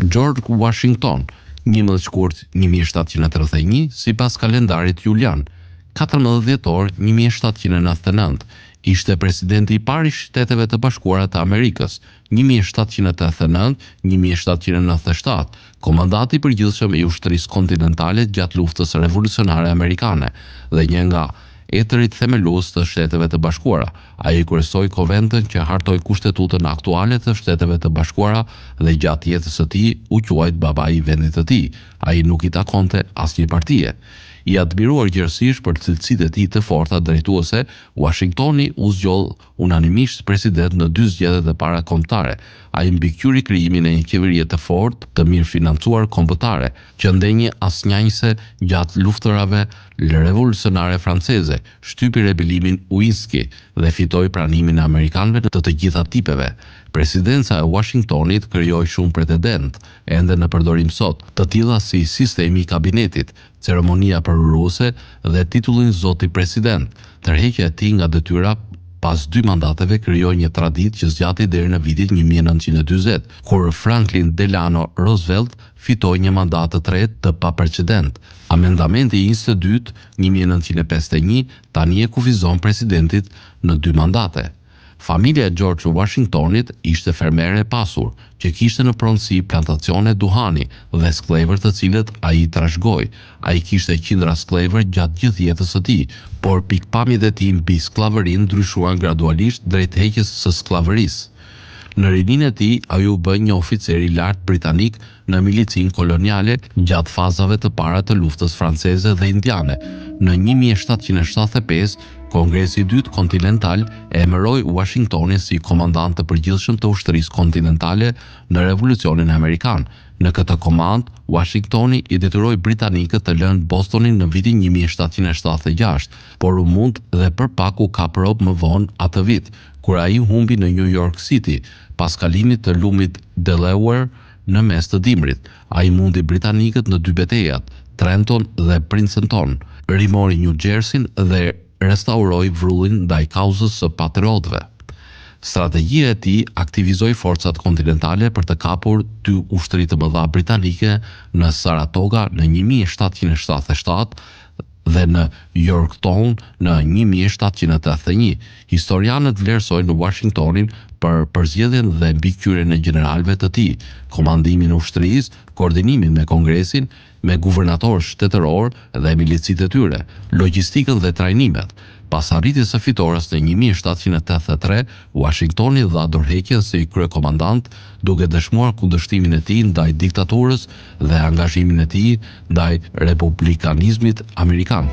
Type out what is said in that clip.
George Washington, 11 shkurt 1731 sipas kalendarit julian, 14 dhjetor 1799, ishte presidenti I parë I Shteteve të Bashkuara të Amerikës, 1789-1797, komandant I përgjithshëm I ushtrisë kontinentale gjatë luftës revolucionare amerikane dhe një nga etërit themelues të Shteteve të Bashkuara. Ai kryesoi konventën që hartoi kushtetutën aktuale të Shteteve të Bashkuara dhe gjatë jetës së tij u quajt babai I vendit të tij. Ai nuk I takonte asnjë partie. I admiruar gjërësisht për cilësitë e tij të forta drejtuese, Washingtoni u zgjoll unanimisht president në 2 zgjedhjet e para kombëtare. Ai mbikëqyri krijimin e një qeverie të fortë, të mirë financuar kombëtare, që ndenjë asnjëse gjatë luftërave revolucionare franceze, shtypi rebelimin Uiski dhe fitoi pranimin e amerikanëve të gjitha tipeve. Presidenca e Washingtonit krijoi shumë pretendent, ende në përdorim sot, të tilla si sistemi I kabinetit, ceremonia përëruese dhe titullin zoti president. Tërheqja e tij nga detyra pas 2 mandateve krijoi një traditë që zgjati deri në vitin 1940, kur Franklin Delano Roosevelt fitoi një mandat të tretë të paprecedent. Amendamenti 22 1951 tani e kufizon presidentit në 2 mandate. Familja e George Washingtonit ishte fermere e pasur, që kishte në pronësi plantacione duhani dhe sklevër të cilët ai trashëgoi. Ai kishte qindra sklevër gjatë gjithë jetës së tij, por pikpamjet e tij mbi skllavërinë ndryshuan gradualisht drejt heqjes së skllavërisë. Në rininë e tij, ai u bë një oficer I lartë britanik në milicinë koloniale gjatë fazave të para të luftës franceze dhe indiane. Në 1775, Kongresi I dytë kontinental e emëroi Washingtonin si komandant të përgjithshëm të ushtrisë kontinentale në revolucionin amerikan. Në këtë komand, Washingtoni I detyroi britanikët të lënë Bostonin në vitin 1776, por u mund dhe për pak u kap rob më vonë atë vit, kur ai humbi në New York City, pas kalimit të lumit Delaware në mes të dimrit. Ai mundi britanikët në 2 betejat, Trenton dhe Princeton, rimori New Jerseyn dhe restauroi vrullin ndaj kauzës së patriotëve. Strategjia e tij aktivizoi forcat kontinentale për të kapur 2 ushtri të mëdha britanike në Saratoga në 1777 dhe në Yorktown në 1781. Historianët vlerësojnë Washingtonin për përzgjedhjen dhe mbikëqyrjen e gjeneralëve të tij, komandimin e ushtrisë, koordinimin me Kongresin, me guvernatorë shtetëror dhe milicitë e tyre, logjistikën dhe trajnimet. Pas arritjes së fitores në 1783, Washingtoni dha dorëheqjen si kryekomandant, duke dëshmuar kundërshtimin e tij ndaj diktaturës dhe angazhimin e tij ndaj republikanizmit amerikan.